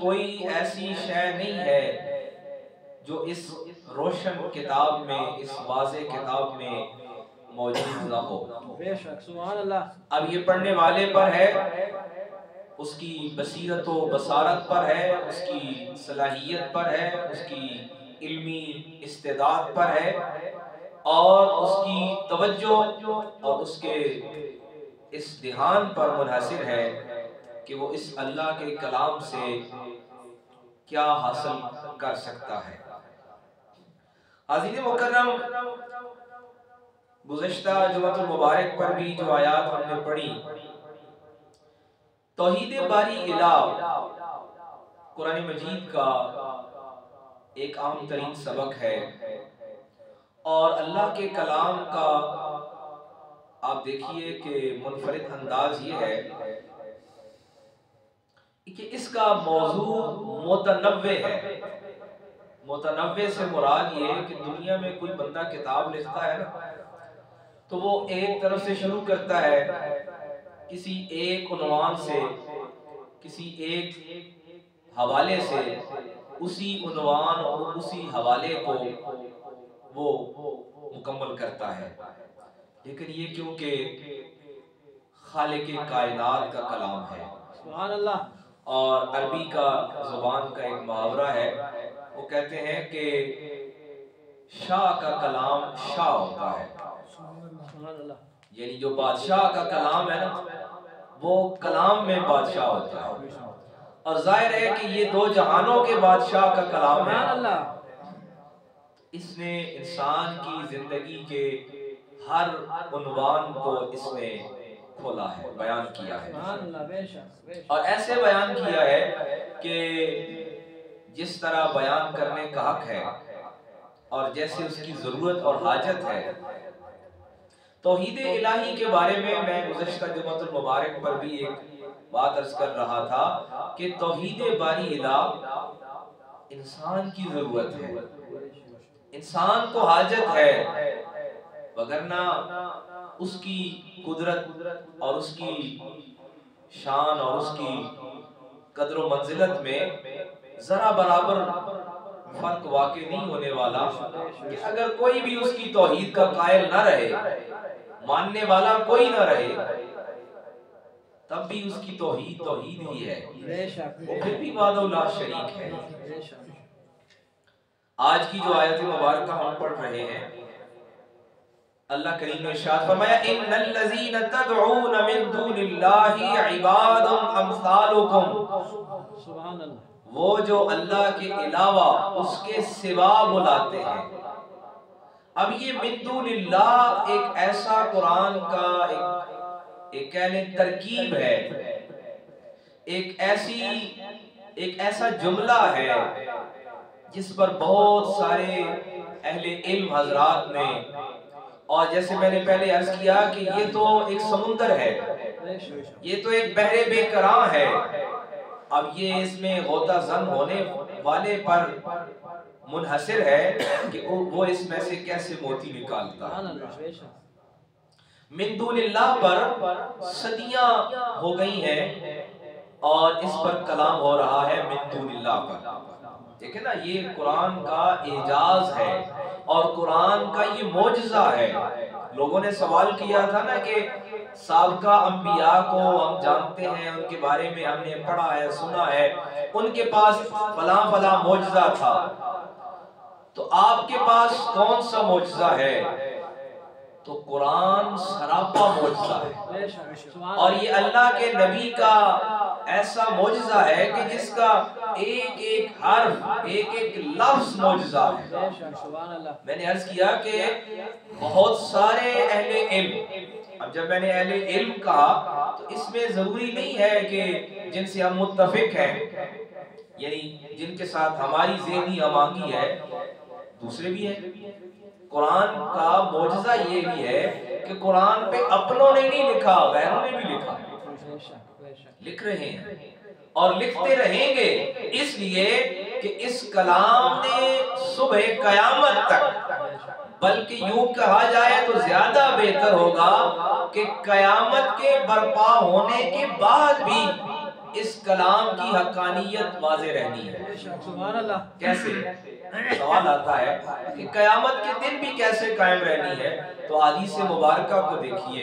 کوئی ایسی شے نہیں ہے جو اس روشن کتاب میں، اس واضح کتاب میں موجود نہ ہو۔ بے شک، سبحان اللہ۔ اب یہ پڑھنے والے پر ہے، اس کی بصیرت و بصارت پر ہے، اس کی صلاحیت پر ہے، اس کی علمی استعداد پر ہے، اور اس کی توجہ اور اس کے اس دھیان پر منحصر ہے کہ وہ اس اللہ کے کلام سے کیا حاصل کر سکتا ہے۔ حاضرین مکرم، گزشتہ جمعۃ المبارک پر بھی جو آیات ہم نے پڑھی، توحید باری الہ قرآن مجید کا ایک عام ترین سبق ہے، اور اللہ کے کلام کا آپ دیکھیے کہ منفرد انداز یہ ہے کہ اس کا موضوع متنوع ہے۔ متنوع سے مراد یہ کہ دنیا میں کوئی بندہ کتاب لکھتا ہے نا، تو وہ ایک طرف سے شروع کرتا ہے، کسی ایک عنوان سے، کسی ایک حوالے سے، اسی عنوان اور اسی حوالے کو وہ مکمل کرتا ہے۔ لیکن یہ کیونکہ خالق کائنات کا کلام ہے، سبحان اللہ۔ اور عربی کا زبان کا ایک محاورہ ہے، وہ کہتے ہیں کہ شاہ کا کلام شاہ ہوتا ہے، سبحان اللہ۔ یعنی جو بادشاہ کا کلام ہے نا، وہ کلام میں بادشاہ ہوتا ہے، اور ظاہر ہے کہ یہ دو جہانوں کے بادشاہ کا کلام ہے۔ سبحان اللہ۔ اس نے انسان کی زندگی کے ہر عنوان کو اس نے کھولا ہے، بیان کیا ہے، سبحان اللہ، بے شک، بے شک۔ اور ایسے بیان کیا ہے کہ جس طرح بیان کرنے کا حق ہے اور جیسے اس کی ضرورت اور حاجت ہے۔ توحید الہی کے بارے میں گزشتہ جمعۃ المبارک پر بھی ایک بات عرض کر رہا تھا کہ توحید باری الہ انسان کی ضرورت ہے، انسان کو حاجت ہے، وگرنہ اس کی قدرت اور اس کی شان اور اس کی قدر و منزلت میں ذرا برابر فرق واقع نہیں ہونے والا کہ اگر کوئی بھی اس کی توحید کا قائل نہ رہے، ماننے والا کوئی نہ رہے، تب بھی اس کی توحید توحید ہی ہے، وہ پھر بھی وحدہ لا شریک ہے۔ آج کی جو آیت مبارکہ ہم پڑھ رہے ہیں، اللہ کریم نے ارشاد فرمایا ان الذین تدعون من دون اللہ عباد امثالکم، سبحان اللہ۔ وہ جو اللہ کے علاوہ اس کے سوا بلاتے ہیں۔ اب یہ من دون اللہ ایک ایسا قرآن کا ایک کہنے ترکیب ہے، ایک ایسا جملہ ہے جس پر بہت سارے اہل علم حضرات نے، اور جیسے میں نے پہلے عرض کیا کہ یہ تو ایک سمندر ہے، یہ تو ایک بحر بے کراں ہے، اب یہ اس میں غوطہ زن ہونے والے پر منحصر ہے کہ وہ اس میں سے کیسے موتی نکالتا ہے۔ من دون اللہ پر صدیاں ہو گئی ہیں اور اس پر کلام ہو رہا ہے من دون اللہ پر۔ دیکھیں نا، یہ قرآن کا اعجاز ہے اور قرآن کا یہ معجزہ ہے۔ لوگوں نے سوال کیا تھا نا کہ سابقہ انبیاء کو ہم جانتے ہیں، ان کے بارے میں ہم نے پڑھا ہے، سنا ہے، ان کے پاس فلاں فلاں معجزہ تھا، تو آپ کے پاس کون سا معجزہ ہے؟ تو قرآن سراپا معجزہ ہے، اور یہ اللہ کے نبی کا ایسا معجزہ ہے کہ جس کا ایک ایک حرف، ایک ایک لفظ معجزہ ہے۔ میں نے عرض کیا کہ بہت سارے اہل علم، اب جب میں نے اہل علم کہا تو اس میں ضروری نہیں ہے کہ جن سے ہم متفق ہیں، یعنی جن کے ساتھ ہماری ذہنی ہم آہنگی ہے، دوسرے بھی ہیں۔ قرآن کا معجزہ یہ بھی ہے کہ قرآن پہ اپنوں نے نہیں لکھا، غیروں نے بھی لکھا، لکھ رہے ہیں اور لکھتے رہیں گے، اس لیے کہ اس کلام نے صبح قیامت تک، بلکہ یوں کہا جائے تو زیادہ بہتر ہوگا کہ قیامت کے برپا ہونے کے بعد بھی اس کلام کی حقانیت واضح رہنی ہے۔ سبحان اللہ۔ کیسے؟ سوال آتا ہے کہ قیامت کے دن بھی کیسے قائم رہنی ہے؟ تو حدیث مبارکہ کو دیکھیے،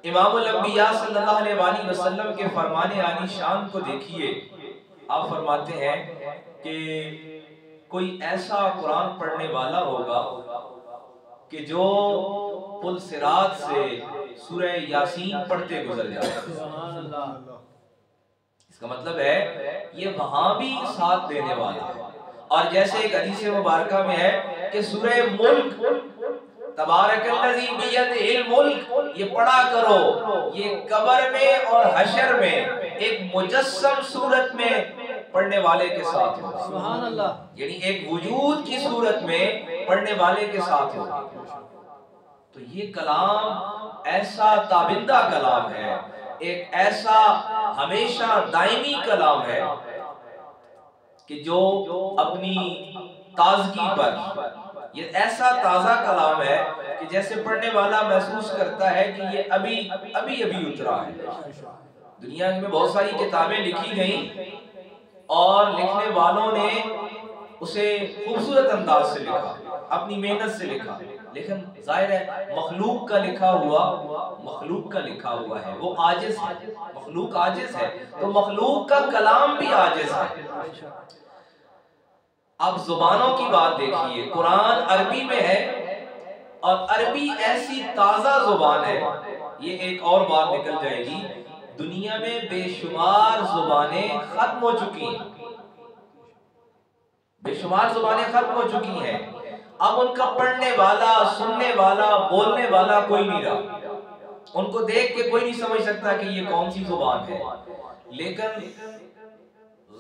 امام الانبیاء صلی اللہ علیہ وآلہ وسلم کے فرمان عالی شان کو دیکھیے۔ آپ فرماتے ہیں کہ کوئی ایسا قرآن پڑھنے والا ہوگا کہ جو پل صراط سے سورہ یاسین پڑھتے گزر جائے۔ سبحان اللہ۔ اس کا مطلب ہے یہ وہاں بھی ساتھ دینے والا ہے۔ اور جیسے ایک حدیث مبارکہ میں ہے کہ سورہ ملک، تبارک الذی بیدہ الملک، یہ پڑھا کرو، یہ قبر میں اور حشر میں ایک مجسم صورت میں پڑھنے والے کے ساتھ ہو۔ سبحان اللہ۔ یعنی ایک وجود کی صورت میں پڑھنے والے کے ساتھ ہو۔ تو یہ کلام ایسا تابندہ کلام ہے، ایک ایسا ہمیشہ دائمی کلام ہے کہ جو اپنی تازگی پر، یہ ایسا تازہ کلام ہے کہ جیسے پڑھنے والا محسوس کرتا ہے کہ یہ ابھی اترا ہے۔ دنیا میں بہت ساری کتابیں لکھی گئیں اور لکھنے والوں نے اسے خوبصورت انداز سے لکھا، اپنی محنت سے لکھا، لیکن ظاہر ہے مخلوق کا لکھا ہوا ہے، وہ عاجز ہے، مخلوق عاجز ہے، تو مخلوق کا کلام بھی عاجز ہے۔ اب زبانوں کی بات دیکھیے، قرآن عربی میں ہے اور عربی ایسی تازہ زبان ہے، یہ ایک اور بات نکل جائے گی، دنیا میں بے شمار زبانیں ختم ہو چکی ہیں، بے شمار زبانیں ختم ہو چکی ہیں، اب ان کا پڑھنے والا، سننے والا، بولنے والا کوئی نہیں رہا، ان کو دیکھ کے کوئی نہیں سمجھ سکتا کہ یہ کون سی زبان ہے، لیکن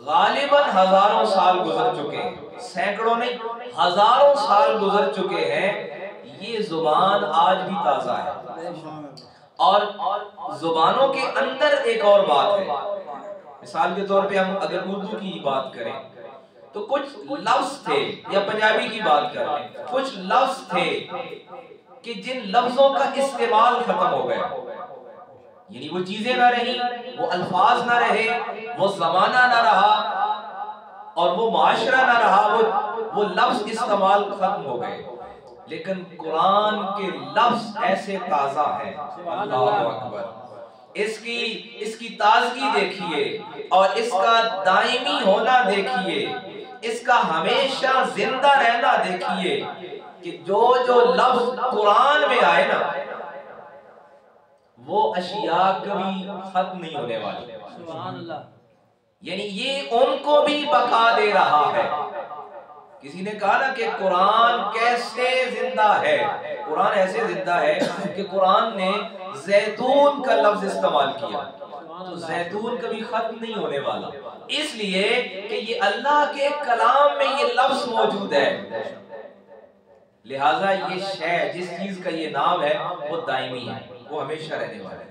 غالباً ہزاروں سال گزر چکے ہیں، سینکڑوں نہیں ہزاروں سال گزر چکے ہیں، یہ زبان آج بھی تازہ ہے۔ اور زبانوں کے اندر ایک اور بات ہے، مثال کے طور پہ ہم اگر اردو کی بات کریں تو کچھ لفظ تھے، یا پنجابی کی بات کریں، کچھ لفظ تھے کہ جن لفظوں کا استعمال ختم ہو گیا، یعنی وہ چیزیں نہ رہی، وہ الفاظ نہ رہے، وہ زمانہ نہ رہا اور وہ معاشرہ نہ رہا، وہ لفظ استعمال ختم ہو گئے، لیکن قرآن کے لفظ ایسے تازہ ہیں۔ اللہ اکبر، اس کی تازگی دیکھیے اور اس کا دائمی ہونا دیکھیے، اس کا ہمیشہ زندہ رہنا دیکھیے کہ جو لفظ قرآن میں آئے نا وہ اشیاء کبھی ختم نہیں ہونے والی، سبحان اللہ۔ یعنی یہ ان کو بھی بقا دے رہا ہے۔ کسی نے کہا نا کہ قرآن کیسے زندہ ہے، قرآن ایسے زندہ ہے کہ قرآن نے زیتون کا لفظ استعمال کیا، تو زیتون کبھی ختم نہیں ہونے والا، اس لیے کہ یہ اللہ کے کلام میں یہ لفظ موجود ہے، لہٰذا یہ شے جس چیز کا یہ نام ہے وہ دائمی ہے، وہ ہمیشہ رہنے والا ہے۔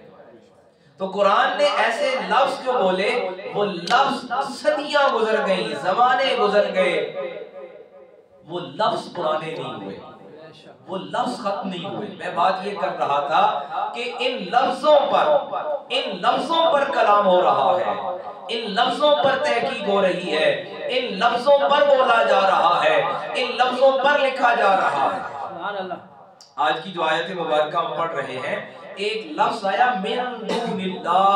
تو قرآن نے ایسے لفظ جو بولے، وہ لفظ صدیاں گزر گئیں، زمانے گزر گئے، وہ لفظ پرانے نہیں ہوئے، وہ لفظ ختم نہیں ہوئے۔ میں بات یہ کر رہا تھا کہ ان لفظوں پر کلام ہو رہا ہے، ان لفظوں پر تحقیق ہو رہی ہے، ان لفظوں پر بولا جا رہا ہے، ان لفظوں پر لکھا جا رہا ہے۔ آج کی جو آیت مبارکہ ہم پڑھ رہے ہیں، ایک لفظ آیا من دون اللہ،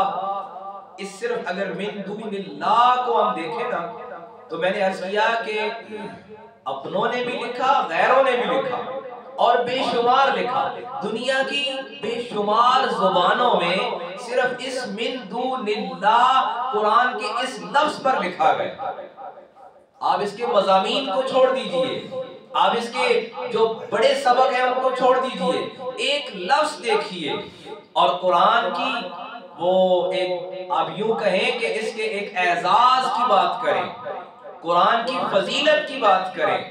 اس صرف اگر من دون اللہ کو ہم دیکھیں نا تو میں نے عرض کیا کہ اپنوں نے بھی لکھا، غیروں نے بھی لکھا اور بے شمار لکھا، دنیا کی بے شمار زبانوں میں صرف اس من دون اللہ قرآن کے اس لفظ پر لکھا گیا۔ آپ اس کے مضامین کو چھوڑ دیجئے، آپ اس کے جو بڑے سبق ہیں ان کو چھوڑ دیجئے، ایک لفظ دیکھیے اور قرآن کی وہ ایک آپ یوں کہیں کہ اس کے ایک اعزاز کی بات کریں، قرآن کی فضیلت کی بات کریں،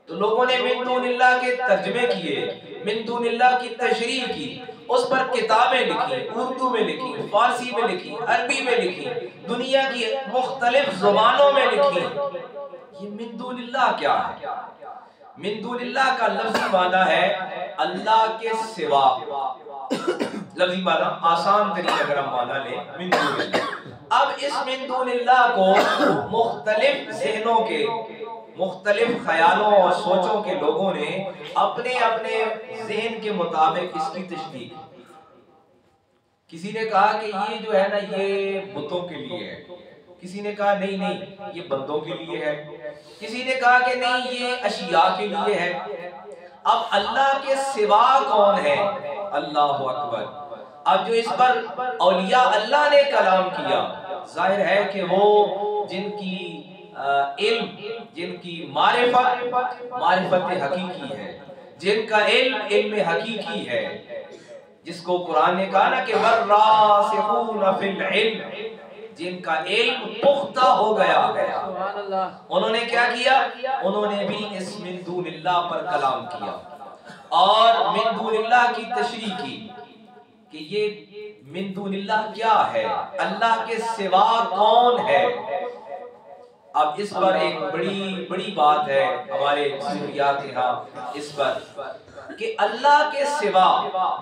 تو لوگوں نے من دون اللہ کے ترجمے کیے، من دون اللہ کی تشریح کی، اس پر کتابیں لکھی، اردو میں لکھی، فارسی میں لکھی، عربی میں لکھی، دنیا کی مختلف زبانوں میں لکھی۔ یہ من دون اللہ کیا ہے؟ من دون اللہ کا لفظی معنی ہے اللہ کے سوا، لفظی معنی آسان طریقے اگر ہم معنی لیں من دون اللہ، اب اس من دون اللہ کو مختلف ذہنوں کے مختلف خیالوں اور سوچوں کے لوگوں نے اپنے اپنے ذہن کے مطابق اس کی تشریح کی۔ کسی نے کہا کہ یہ جو ہے نا یہ بتوں کے لیے ہے، کسی نے کہا نہیں نہیں یہ بندوں کے لیے ہے، کسی نے کہا کہ نہیں یہ اشیاء کے لیے ہے۔ اب اللہ کے سوا کون ہے؟ اللہ اکبر۔ اب جو اس پر اولیاء اللہ نے کلام کیا، ظاہر ہے کہ وہ جن کی علم، جن کی معرفت حقیقی ہے، جن کا علم حقیقی ہے، جس کو قرآن نے کہا نا کہ والراسخون فی العلم، جن کا علم پختہ ہو گیا ہے، انہوں نے کیا کیا؟ انہوں نے بھی اس من دون اللہ پر کلام کیا اور من دون اللہ کی تشریح کی کہ یہ من دون اللہ کیا ہے، اللہ کے سوا کون ہے۔ اب اس پر ایک بڑی بات ہے ہمارے سوریات یہاں اس پر کہ اللہ کے سوا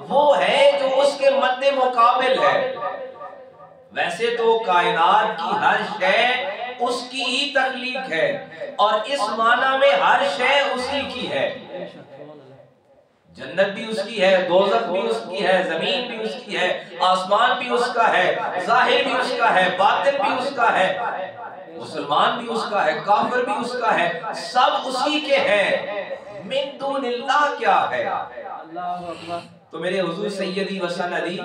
وہ ہے جو اس کے مد مقابل ہے۔ ویسے تو کائنات کی ہر شے اس کی ہی تخلیق ہے اور اس معنی میں ہر شے اسی کی ہے۔ جنت بھی اس کی ہے، دوزخ بھی اس کی ہے، زمین بھی اس کی ہے، آسمان بھی اس کا ہے، ظاہر بھی اس کا ہے، باطن بھی اس کا ہے، مسلمان بھی اس کا ہے، کافر بھی اس کا ہے، سب اسی کے ہیں۔ من دون اللہ کیا ہے؟ تو میرے حضور سیدی و سندی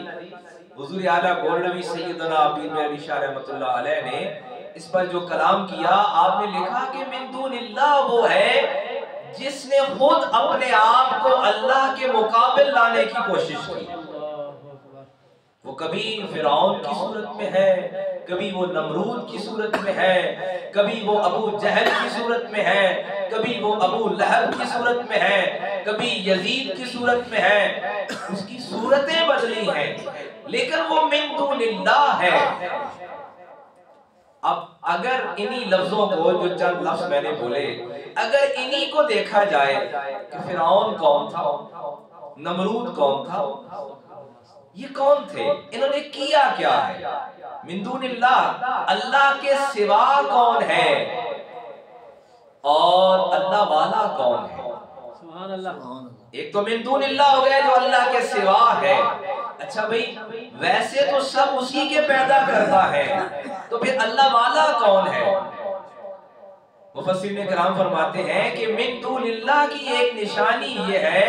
حضور اعلیٰ گولڈوی سیدنا پیر میں علی شاہ رحمۃ اللہ علیہ نے اس پر جو کلام کیا، آپ نے لکھا کہ من دون اللہ وہ ہے جس نے خود اپنے آپ کو اللہ کے مقابل لانے کی کوشش کی۔ وہ کبھی فرعون کی صورت میں ہے، کبھی وہ نمرود کی صورت میں ہے، کبھی وہ ابو جہل کی صورت میں ہے، کبھی وہ ابو لہب کی صورت میں ہے، کبھی یزید کی صورت میں ہے، اس کی صورتیں بدلی ہیں لیکن وہ من دون اللہ ہے۔ اب اگر انہی لفظوں کو، جو چند لفظ میں نے بولے، اگر انہی کو دیکھا جائے کہ فرعون کون تھا، نمرود کون تھا، یہ کون تھے، انہوں نے کیا کیا ہے، من دون اللہ اللہ کے سوا کون ہے اور اللہ والا کون ہے۔ سبحان اللہ۔ ایک تو من دون اللہ ہو گیا جو اللہ کے سوا ہے۔ اچھا بھئی ویسے تو سب اسی کے پیدا کرتا ہے، تو پھر اللہ والا کون ہے؟ مفسرین کرام فرماتے ہیں کہ من دون اللہ کی ایک نشانی یہ ہے،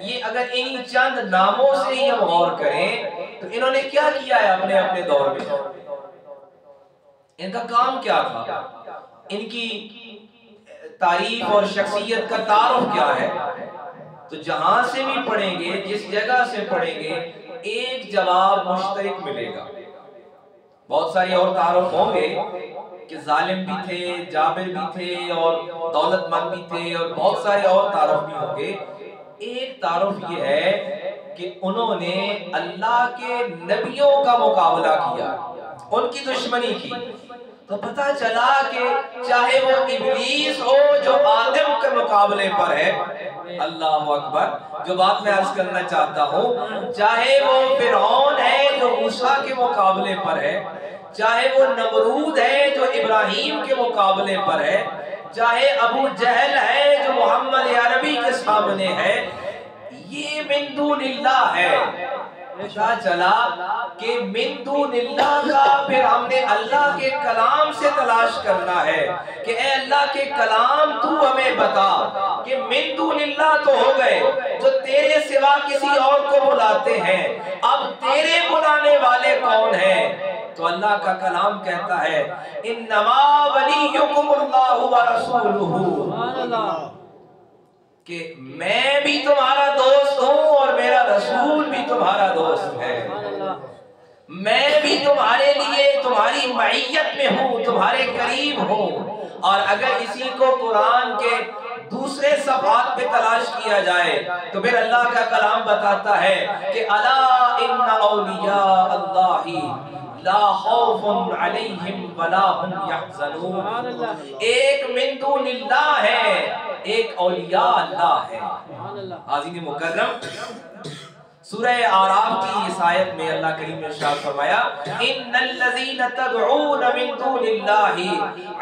یہ اگر انہی چند ناموں سے ہی ہم غور کریں تو انہوں نے کیا کیا ہے اپنے اپنے دور میں، ان کا کام کیا تھا، ان کی تعریف اور شخصیت کا تعارف کیا ہے۔ تو جہاں سے بھی پڑھیں گے، جس جگہ سے پڑھیں گے، ایک جواب مشترک ملے گا۔ بہت ساری اور تعارف ہوں گے کہ ظالم بھی تھے، جابر بھی تھے اور دولت مند بھی تھے اور بہت سارے اور تعارف بھی ہوں گے۔ ایک تعارف یہ ہے کہ انہوں نے اللہ کے نبیوں کا مقابلہ کیا، ان کی دشمنی کی، تو پتہ چلا کہ چاہے وہ ابلیس ہو جو آدم کے مقابلے پر ہے، اللہ اکبر، جو بات میں عرض کرنا چاہتا ہوں، چاہے وہ فرعون ہے جو موسیٰ کے مقابلے پر ہے، چاہے وہ نمرود ہے جو ابراہیم کے مقابلے پر ہے، چاہے ابو جہل ہے جو محمد عربی کے سامنے ہے، یہ من دون اللہ ہے۔ پتہ چلا کہ من دون اللہ کا پھر ہم نے اللہ کے کلام سے تلاش کرنا ہے کہ اے اللہ کے کلام تو ہمیں بتا کہ من دون اللہ تو ہو گئے جو تیرے سوا کسی اور کو بلاتے ہیں، اب تیرے بلانے والے کون ہیں؟ تو اللہ کا کلام کہتا ہے انما ولیکم اللہ ورسولہ، کہ میں بھی تمہارا دوست ہوں اور میرا رسول بھی تمہارا دوست ہے، میں بھی تمہارے لیے تمہاری معیت میں ہوں، تمہارے قریب ہوں۔ اور اگر اسی کو قرآن کے دوسرے صفحات پہ تلاش کیا جائے تو پھر اللہ کا کلام بتاتا ہے کہ الا ان اولیاء اللہ لا خوف علیہم ولا هم یحزنون۔ ایک من دون اللہ ہے، ایک اولیاء اللہ ہے۔ حاضرین مکرم، سورہ آراف کی اس آیت میں اللہ کریم نے ارشاد فرمایا ان الذین تدعون من دون اللہ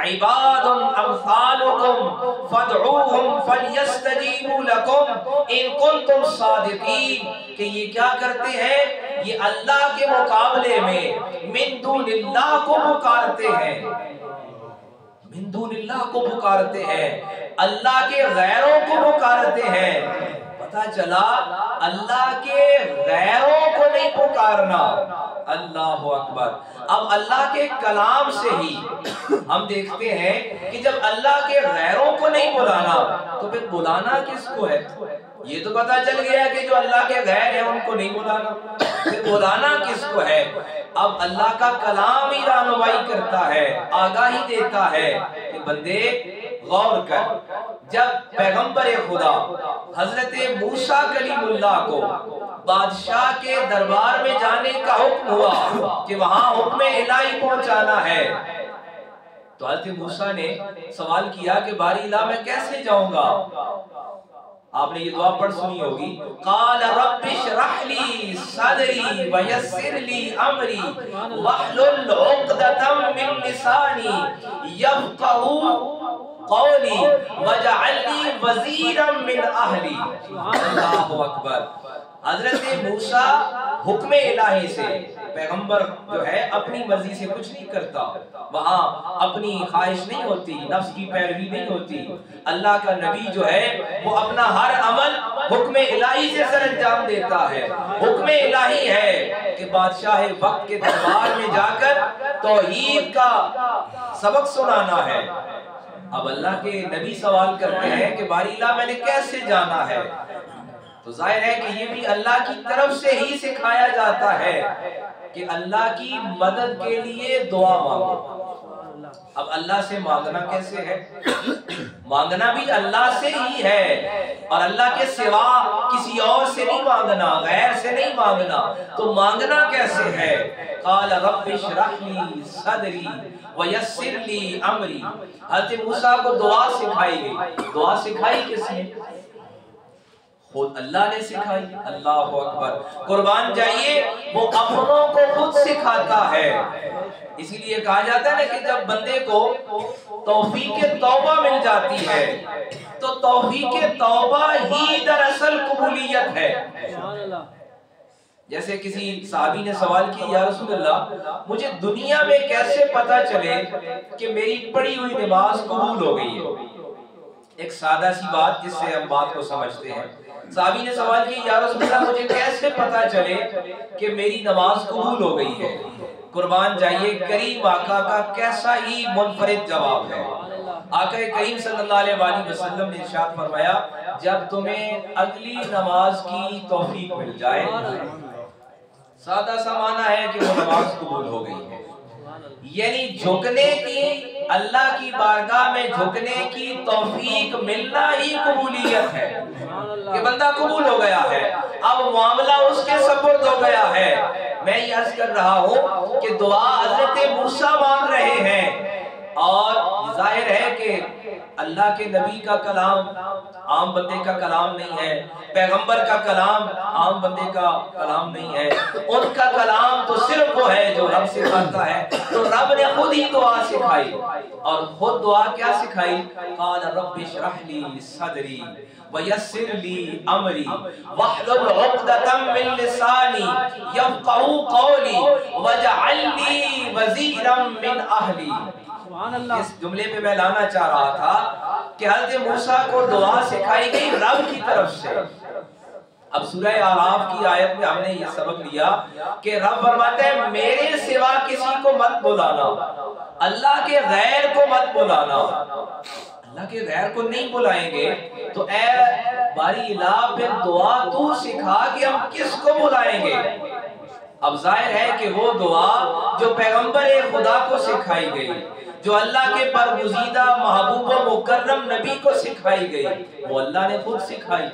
عباد امثالکم فادعوہم فلیستجیبوا لکم ان کنتم صادقین، کہ یہ کیا کرتے ہیں؟ یہ اللہ کے مقابلے میں من دون اللہ کو پکارتے ہیں، من دون اللہ کو پکارتے ہیں، اللہ کے غیروں کو پکارتے ہیں۔ پتہ چلا اللہ کے غیروں کو نہیں پکارنا، اللہ اکبر۔ اب اللہ کے کلام سے ہی ہم دیکھتے ہیں کہ جب اللہ کے غیروں کو نہیں بلانا تو پھر بلانا کس کو ہے؟ یہ تو پتہ چل گیا کہ جو اللہ کے غیر ہیں ان کو نہیں بلانا، پھر بلانا کس کو ہے؟ اب اللہ کا کلام ہی رہنمائی کرتا ہے، آگاہی دیتا ہے کہ بندے غور کر۔ جب پیغمبر خدا حضرت موسیٰ کلیم اللہ کو بادشاہ کے دربار میں جانے کا حکم ہوا کہ وہاں حکم الہی پہنچانا ہے، تو حضرت موسیٰ نے سوال کیا کہ باری الہ میں کیسے جاؤں گا؟ آپ نے یہ دعا پڑھ سنی ہوگی، قال رب اشرح لی صدری ویسر لی امری واحلل عقدۃ من لسانی یفقهوا قولی واجعل لی وزیرا من اہلی۔ اللہ اکبر۔ حضرت موسیٰ حکم الہی سے، پیغمبر جو ہے اپنی مرضی سے کچھ نہیں کرتا، وہاں اپنی خواہش نہیں ہوتی، نفس کی پیروی نہیں ہوتی۔ اللہ کا نبی جو ہے وہ اپنا ہر عمل حکم الہی سے سر انجام دیتا ہے۔ حکم الہی ہے کہ بادشاہ وقت کے دربار میں جا کر توحید کا سبق سنانا ہے۔ اب اللہ کے نبی سوال کرتے ہیں کہ باری اللہ میں نے کیسے جانا ہے؟ تو ظاہر ہے کہ یہ بھی اللہ کی طرف سے ہی سکھایا جاتا ہے کہ اللہ کی مدد کے لیے دعا مانگو۔ اب اللہ سے مانگنا کیسے ہے؟ مانگنا بھی اللہ سے ہی ہے، اور اللہ کے سوا کسی اور سے نہیں مانگنا، غیر سے نہیں مانگنا۔ تو مانگنا کیسے ہے؟ قال رب اشرح لی صدری ویسر لی امری۔ حضرت موسیٰ کو دعا سکھائی گئی۔ دعا سکھائی کس نے؟ خود اللہ نے سکھائی۔ اللہ اکبر۔ قربان جائیے، وہ اپنوں کو خود سکھاتا ہے۔ اسی لیے کہا جاتا ہے نا کہ جب بندے کو توفیق توبہ مل جاتی ہے تو توفیق توبہ ہی دراصل قبولیت ہے۔ جیسے کسی صحابی نے سوال کیا، یا رسول اللہ مجھے دنیا میں کیسے پتا چلے کہ میری پڑھی ہوئی نماز قبول ہو گئی ہے؟ ایک سادہ سی بات جس سے ہم بات کو سمجھتے ہیں۔ صحابی نے سوال کیا، یا رسول اللہ مجھے کیسے پتا چلے کہ میری نماز قبول ہو گئی ہے؟ قربان جائیے، کریم آقا کا کیسا ہی منفرد جواب ہے۔ آقا کریم صلی اللہ علیہ وآلہ وسلم نے ارشاد فرمایا، جب تمہیں اگلی نماز کی توفیق مل جائے، سادہ سا معنی ہے کہ وہ نماز قبول ہو گئی ہے، یعنی جھکنے کی، اللہ کی بارگاہ میں جھکنے کی توفیق ملنا ہی قبولیت ہے کہ بندہ قبول ہو گیا ہے، اب معاملہ اس کے سپرد ہو گیا ہے۔ میں یہ عرض کر رہا ہوں کہ دعا حضرت موسیٰ مانگ رہے ہیں، اور ظاہر ہے کہ اللہ کے نبی کا کلام عام بندے کا کلام نہیں ہے، پیغمبر کا کلام عام بندے کا کلام نہیں ہے، ان کا کلام تو صرف وہ ہے جو رب سکھاتا ہے۔ تو رب نے خود ہی دعا سکھائی، اور خود دعا کیا سکھائی؟ قال رب اشرح لی صدری ویسر لی امری واحلل عقدۃ من لسانی یفقهوا قولی واجعل لی وزیرا من اہلی۔ اس جملے پہ میں لانا چاہ رہا تھا کہ حضرت موسیٰ کو دعا سکھائی گئی رب کی طرف سے۔ اب سورہ اعراف کی آیت میں ہم نے یہ سبق لیا کہ رب فرماتے ہیں میرے سوا کسی کو مت بلانا، اللہ کے غیر کو مت بلانا۔ اللہ کے غیر کو نہیں بلائیں گے تو اے باری الہ پھر دعا تو سکھا کہ ہم کس کو بلائیں گے؟ اب ظاہر ہے کہ وہ دعا جو پیغمبر خدا کو سکھائی گئی، جو اللہ کے برگزیدہ محبوب و مکرم نبی کو سکھائی گئی، وہ اللہ نے خود سکھائی،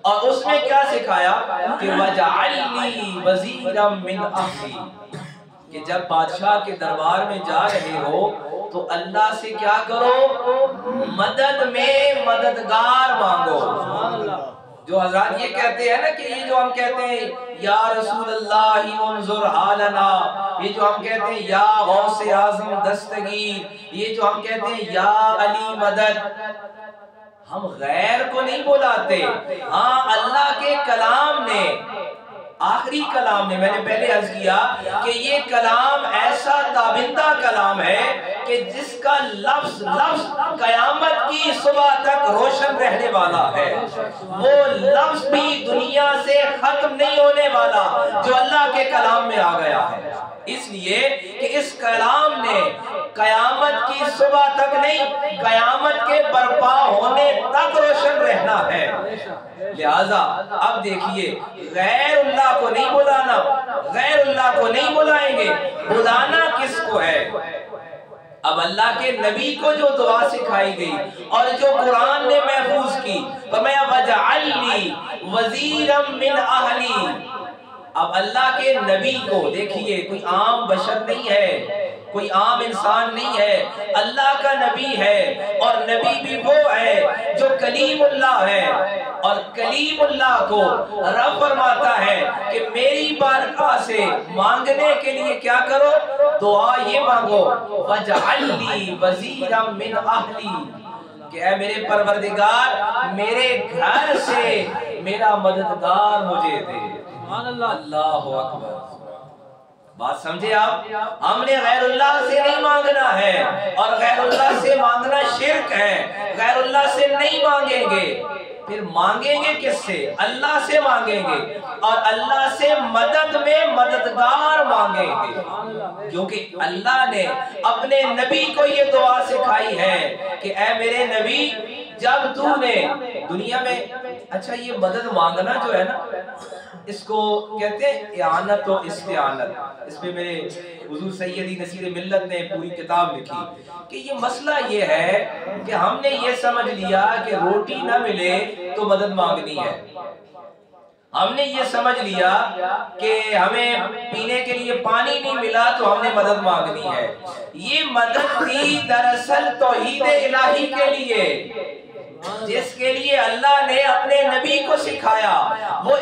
اور اس میں کیا سکھایا کہ وَجَعَلْ لِي وَزِيرًا مِّنْ أَهْلِي، کہ جب بادشاہ کے دربار میں جا رہے ہو تو اللہ سے کیا کرو؟ مدد میں مددگار مانگو۔ جو حضرات یہ کہتے ہیں نا کہ یہ جو ہم کہتے ہیں یا رسول اللہ انظر حالنا، یہ جو ہم کہتے ہیں یا غوث اعظم دستگیر، یہ جو ہم کہتے ہیں یا علی مدد، ہم غیر کو نہیں بلاتے. ہاں اللہ کے کلام نے، آخری کلام نے، میں نے پہلے عرض کیا کہ یہ کلام ایسا تابندہ کلام ہے کہ جس کا لفظ قیامت کی صبح تک روشن رہنے والا ہے. وہ لفظ بھی دنیا سے ختم نہیں ہونے والا جو اللہ کے کلام میں آ گیا ہے. اس لیے کہ اس کلام نے قیامت کی صبح تک نہیں، قیامت کے برپا ہونے تک روشن رہنا ہے. لہذا اب دیکھیے، غیر اللہ کو نہیں بلانا، غیر اللہ کو نہیں بلائیں گے. بلانا کس کو ہے؟ اب اللہ کے نبی کو جو دعا سکھائی گئی اور جو قرآن نے محفوظ کی، فرمایا وَجَعَلْنِي وَزِيرًا مِّنْ أَهْلِي. اب اللہ کے نبی کو دیکھیے، کوئی عام بشر نہیں ہے، کوئی عام انسان نہیں ہے، اللہ کا نبی ہے. اور نبی بھی وہ ہے جو کلیم اللہ ہے، اور کلیم اللہ کو رب فرماتا ہے کہ میری بارگاہ سے مانگنے کے لیے کیا کرو؟ دعا یہ مانگو وَجَعَلْنِي وَزِيرًا مِّنْ أَهْلِي، کہ اے میرے پروردگار میرے گھر سے میرا مددگار مجھے دے. اللہ اکبر. بات سمجھے آپ؟ ہم نے غیر اللہ سے نہیں مانگنا ہے، اور غیر اللہ سے مانگنا شرک ہے. غیر اللہ سے نہیں مانگیں گے، پھر مانگیں گے کس سے؟ اللہ سے مانگیں گے، اور اللہ سے مدد میں مددگار مانگیں گے. کیونکہ اللہ نے اپنے نبی کو یہ دعا سکھائی ہے کہ اے میرے نبی، جب تو نے دنیا میں، اچھا یہ مدد مانگنا جو ہے نا، اس کو کہتے ہیں اعانت و استعانت. اس پہ میرے حضور سیدی نصیر ملت نے پوری کتاب لکھی کہ یہ مسئلہ یہ ہے کہ ہم نے یہ سمجھ لیا کہ روٹی نہ ملے تو مدد مانگنی ہے. ہم نے یہ سمجھ لیا کہ ہمیں پینے کے لیے پانی نہیں ملا تو ہم نے مدد مانگنی ہے. یہ مدد تھی دراصل توحید الہی کے لیے، جس کے لیے اللہ نے اپنے نبی کو سکھایا. وہ